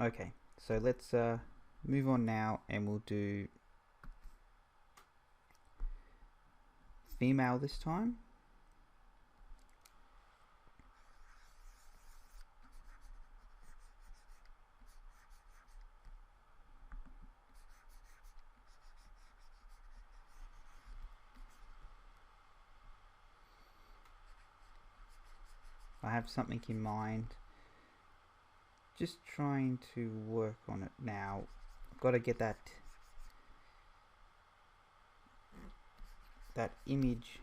Okay, so let's move on now, and we'll do female this time. I have something in mind. Just trying to work on it now. I've got to get that image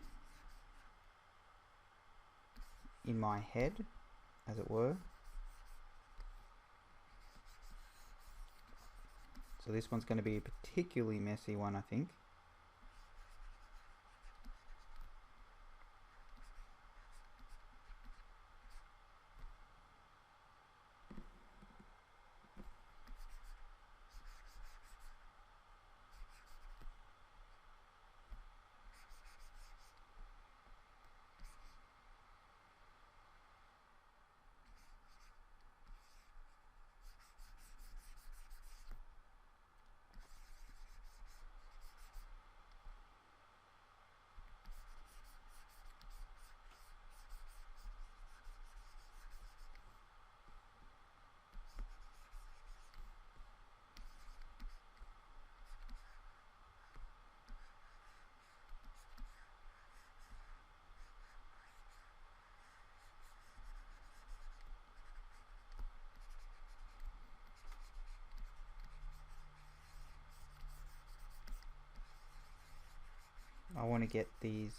in my head, as it were. So this one's going to be a particularly messy one, I think. I want to get these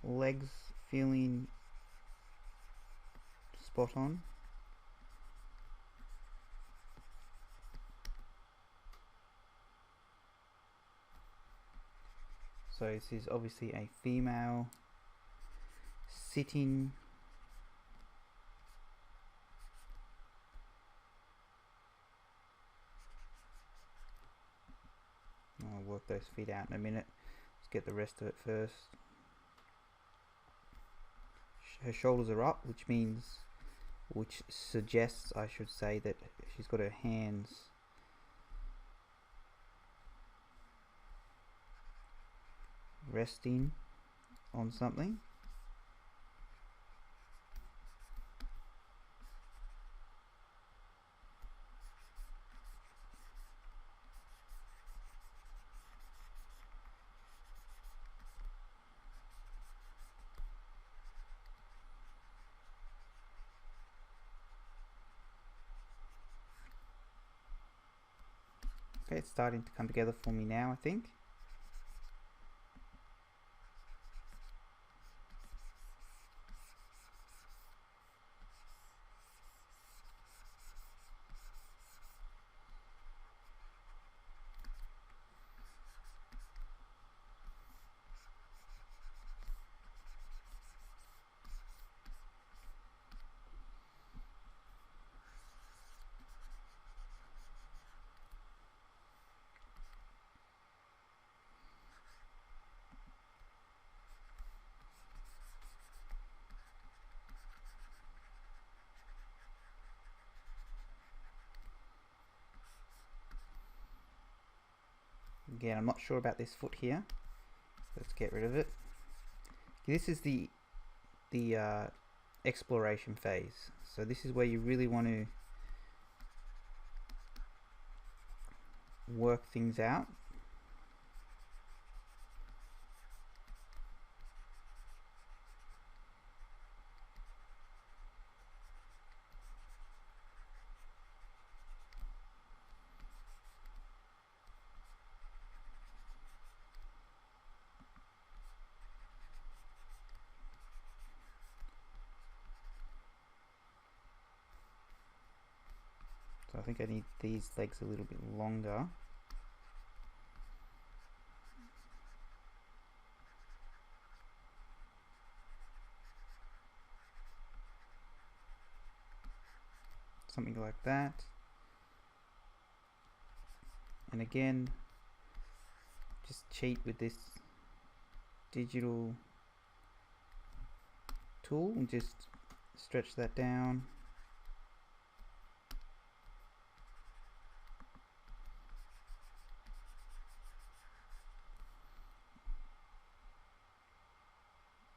legs feeling spot on. So this is obviously a female sitting. I'll work those feet out in a minute. Let's get the rest of it first. Her shoulders are up, which suggests, I should say, that she's got her hands resting on something. Okay, it's starting to come together for me now, I think. Again, I'm not sure about this foot here. Let's get rid of it. This is the exploration phase. So this is where you really want to work things out. So I think I need these legs a little bit longer. Something like that. And again, just cheat with this digital tool and just stretch that down.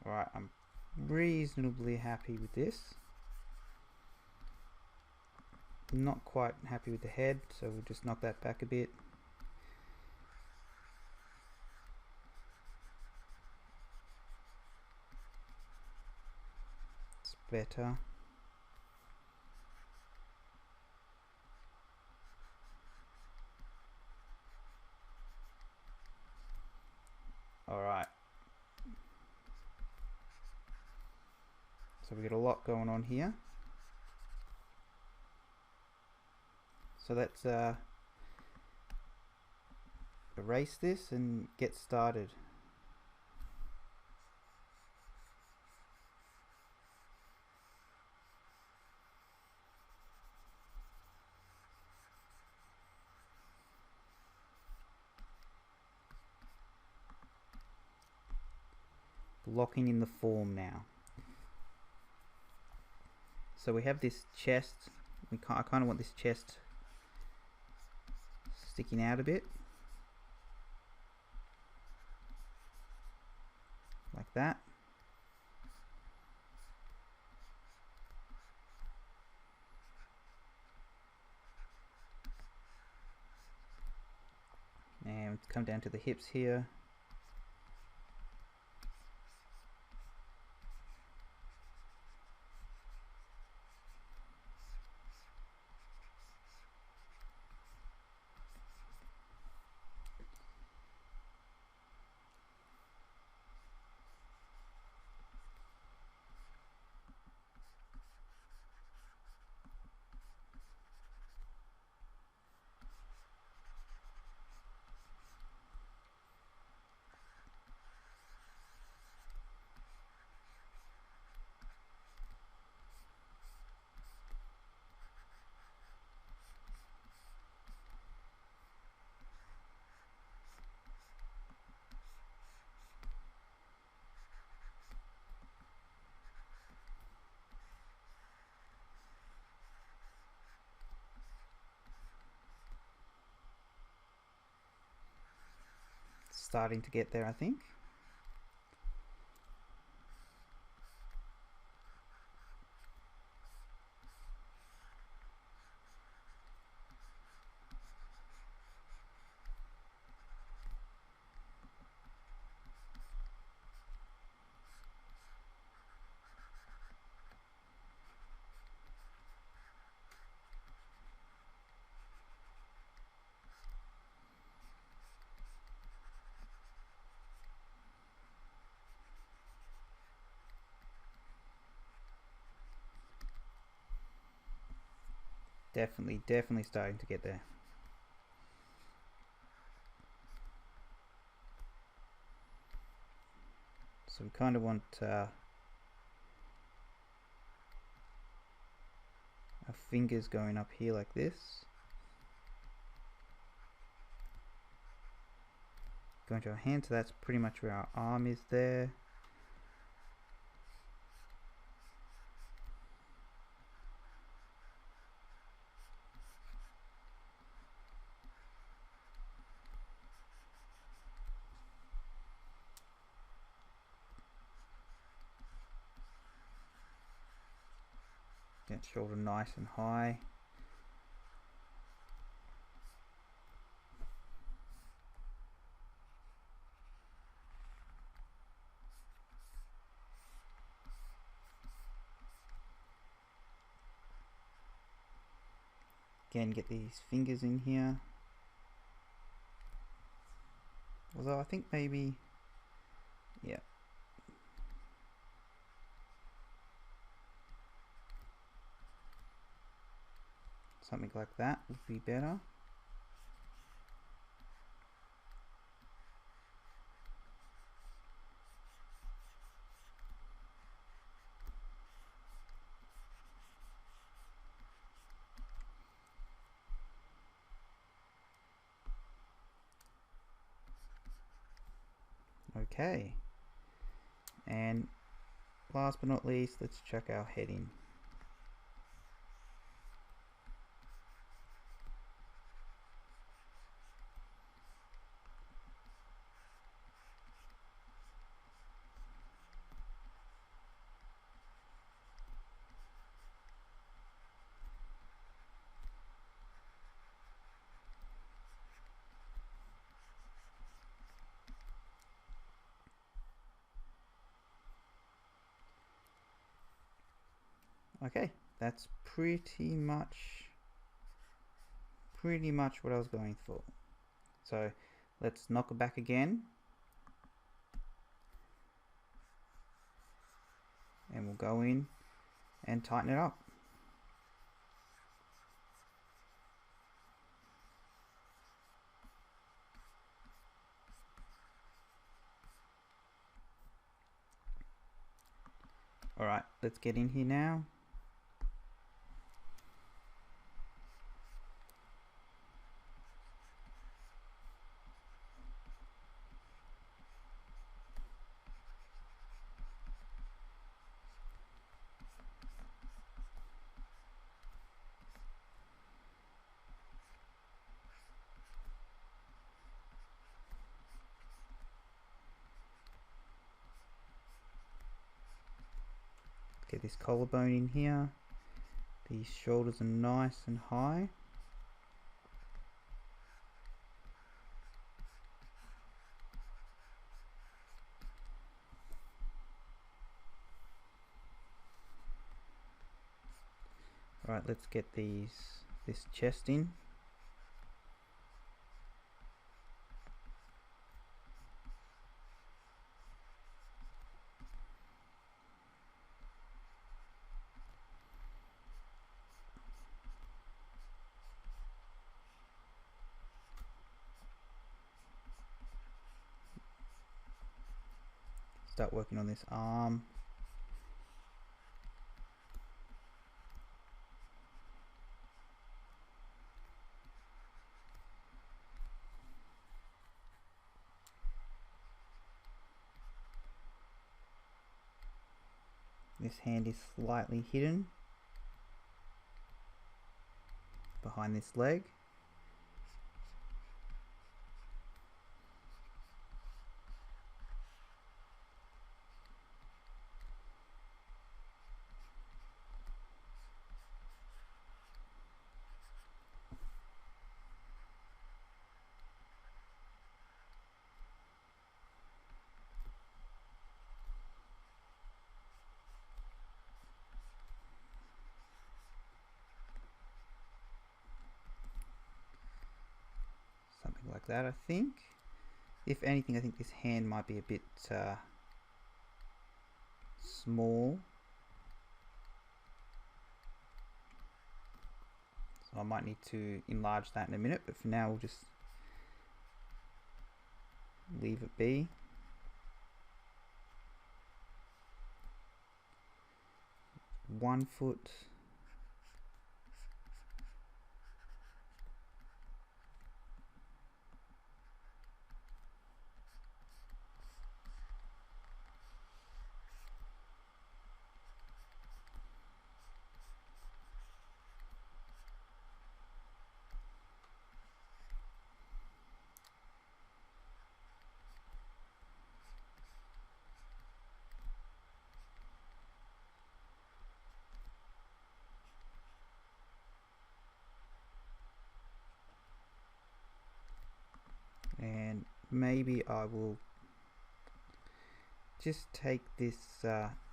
Alright, I'm reasonably happy with this. Not quite happy with the head, so we'll just knock that back a bit. It's better. Alright. So we got a lot going on here. So let's erase this and get started. Locking in the form now. So we have this chest. I kind of want this chest sticking out a bit, like that. And come down to the hips here. Starting to get there, I think. Definitely starting to get there. So we kind of want our fingers going up here like this. Going to our hand, so that's pretty much where our arm is there. Get shoulder nice and high. Again, get these fingers in here. Although I think maybe, yeah. Something like that would be better. Okay. And last but not least, let's check our heading. Okay, that's pretty much what I was going for. So let's knock it back again, and we'll go in and tighten it up. Alright, let's get in here now. Get this collarbone in here. These shoulders are nice and high. Alright, let's get this chest in. Start working on this arm. This hand is slightly hidden behind this leg. Something like that, I think. If anything, I think this hand might be a bit small. So I might need to enlarge that in a minute, but for now we'll just leave it be. One foot. And maybe I will just take this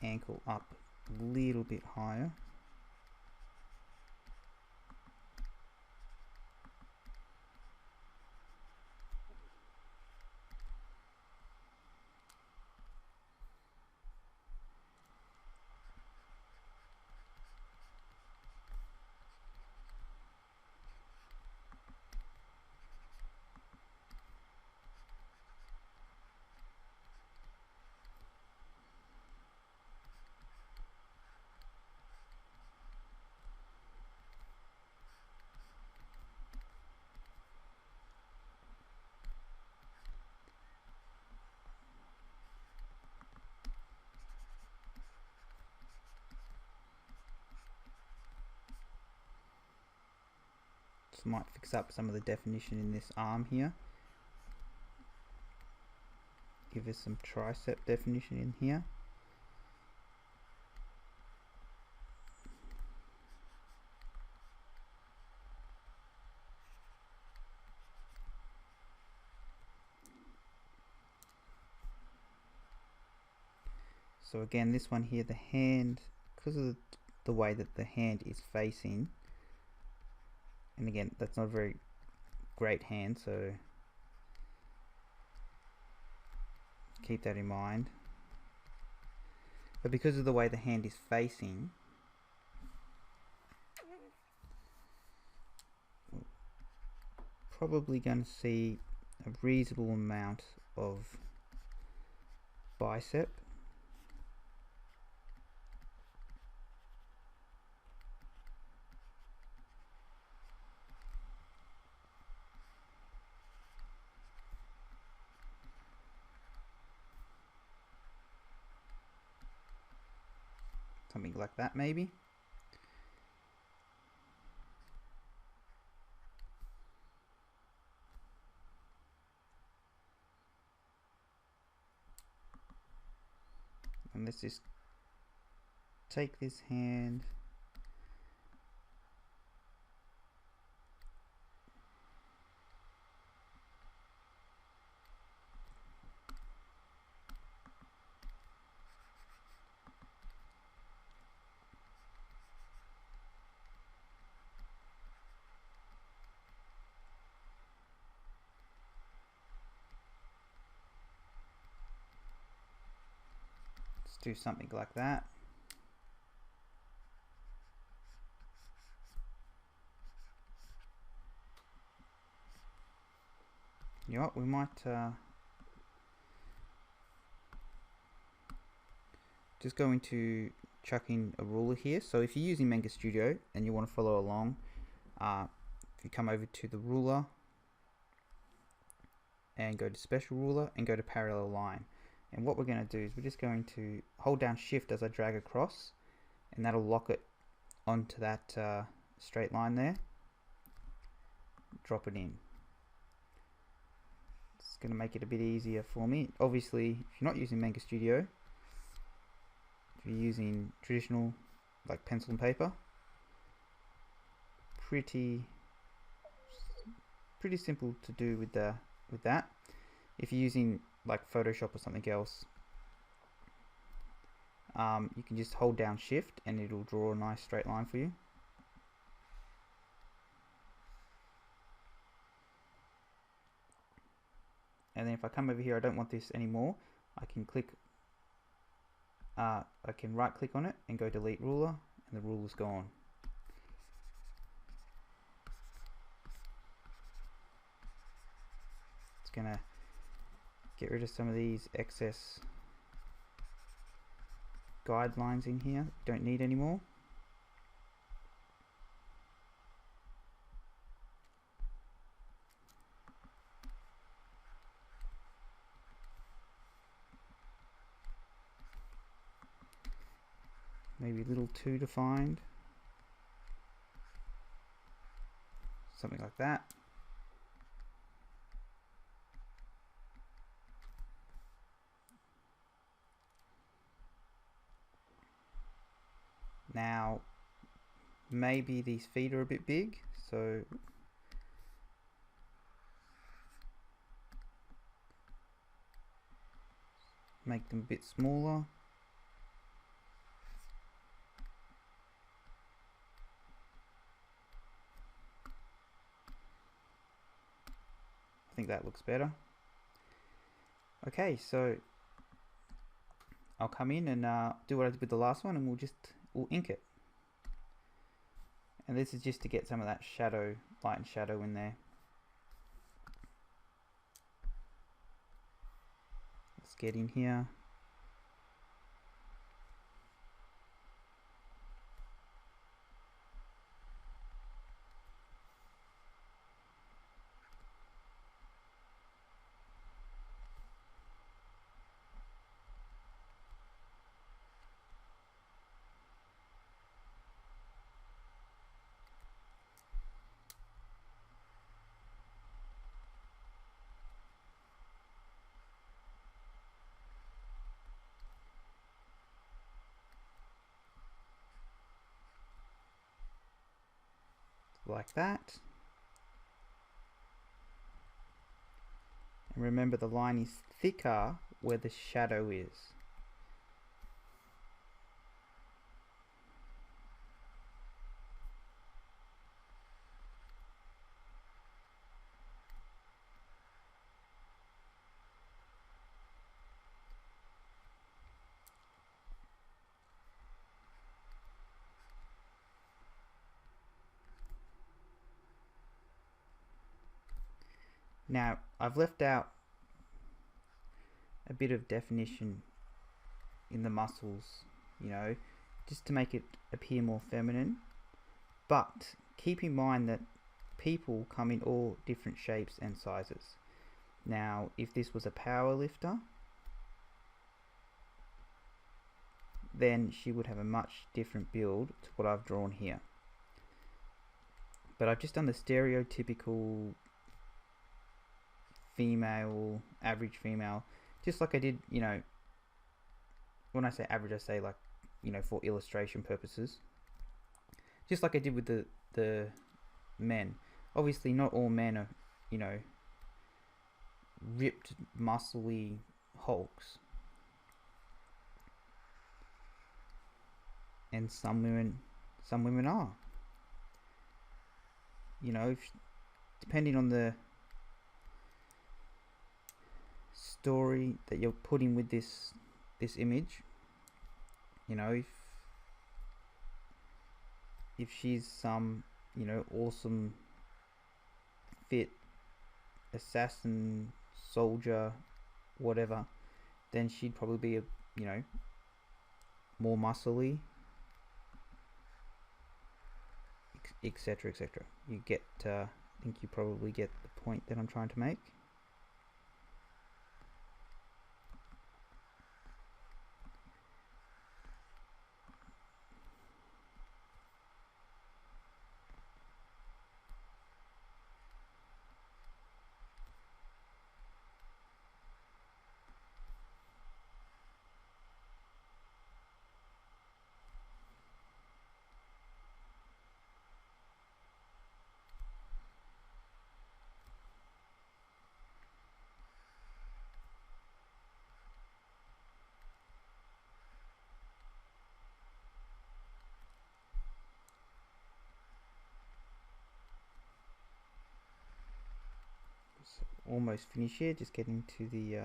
ankle up a little bit higher. triceps. I might fix up some of the definition in this arm here. Give us some tricep definition in here. So again, this one here, the hand, because of the way that the hand is facing, and again, that's not a very great hand, so keep that in mind. But because of the way the hand is facing, we're probably going to see a reasonable amount of bicep. Something like that maybe. And let's just take this hand, do something like that. You know what, we might just go into chucking a ruler here. So if you're using Manga Studio and you want to follow along, if you come over to the ruler and go to special ruler and go to parallel line. And what we're going to do is we're just going to hold down shift as I drag across, and that'll lock it onto that straight line there. Drop it in. It's going to make it a bit easier for me. Obviously, if you're not using Manga Studio, if you're using traditional like pencil and paper, pretty simple to do with that. If you're using like Photoshop or something else, you can just hold down shift and it'll draw a nice straight line for you. And then if I come over here, I don't want this anymore, I can click, I can right click on it and go delete ruler, and the ruler's gone. It's gonna get rid of some of these excess guidelines in here, don't need anymore. Maybe a little too defined. Something like that. Now, maybe these feet are a bit big, so make them a bit smaller. I think that looks better. Okay, so I'll come in and do what I did with the last one, and we'll ink it. And this is just to get some of that shadow, light and shadow in there. Let's get in here. like that. And remember, the line is thicker where the shadow is. Now, I've left out a bit of definition in the muscles, you know, just to make it appear more feminine. But keep in mind that people come in all different shapes and sizes. Now, if this was a power lifter, then she would have a much different build to what I've drawn here. But I've just done the stereotypical female, average female, just like I did, you know, when I say average, I say like, you know, for illustration purposes, just like I did with the men. Obviously not all men are, you know, ripped, muscly hulks, and some women are, you know, depending on the story that you're putting with this image, you know, if she's some, you know, awesome fit assassin, soldier, whatever, then she'd probably be a, you know, more muscly, etc, etc. You get I think you probably get the point that I'm trying to make. Almost finished here, just getting to the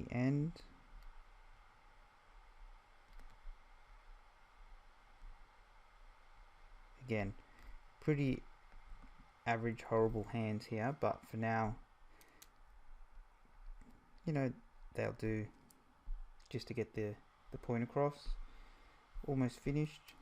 end. Again, pretty average horrible hands here, but for now, you know, they'll do just to get the point across. Almost finished.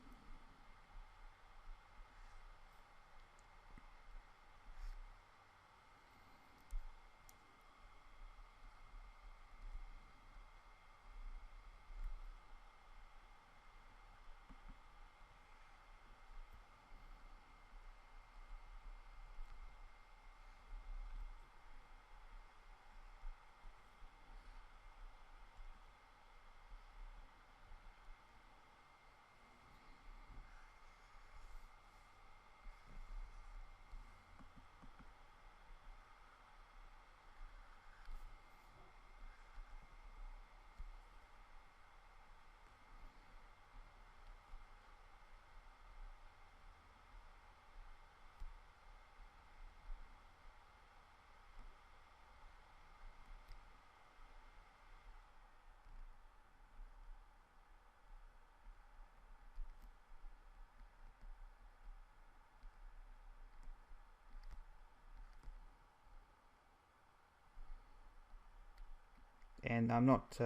And I'm not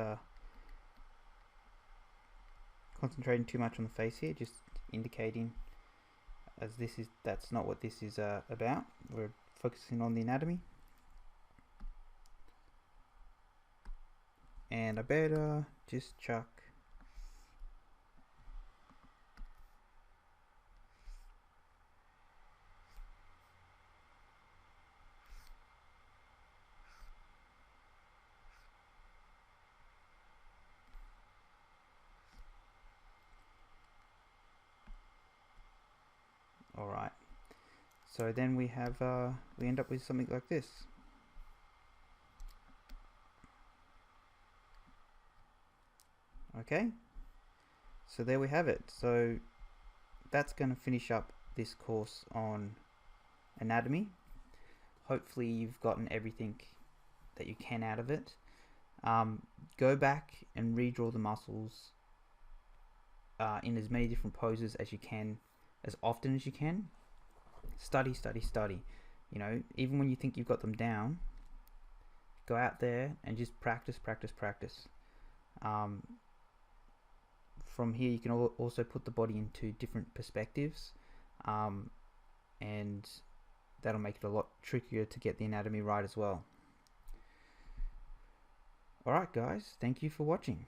concentrating too much on the face here, just indicating, as that's not what this is about. We're focusing on the anatomy. And I better just chuck So then we have we end up with something like this. Okay, so there we have it. So that's going to finish up this course on anatomy. Hopefully you've gotten everything that you can out of it. Go back and redraw the muscles in as many different poses as you can, as often as you can. Study, study, study. You know, even when you think you've got them down, go out there and just practice, practice, practice. From here you can also put the body into different perspectives, and that'll make it a lot trickier to get the anatomy right as well. Alright guys, thank you for watching.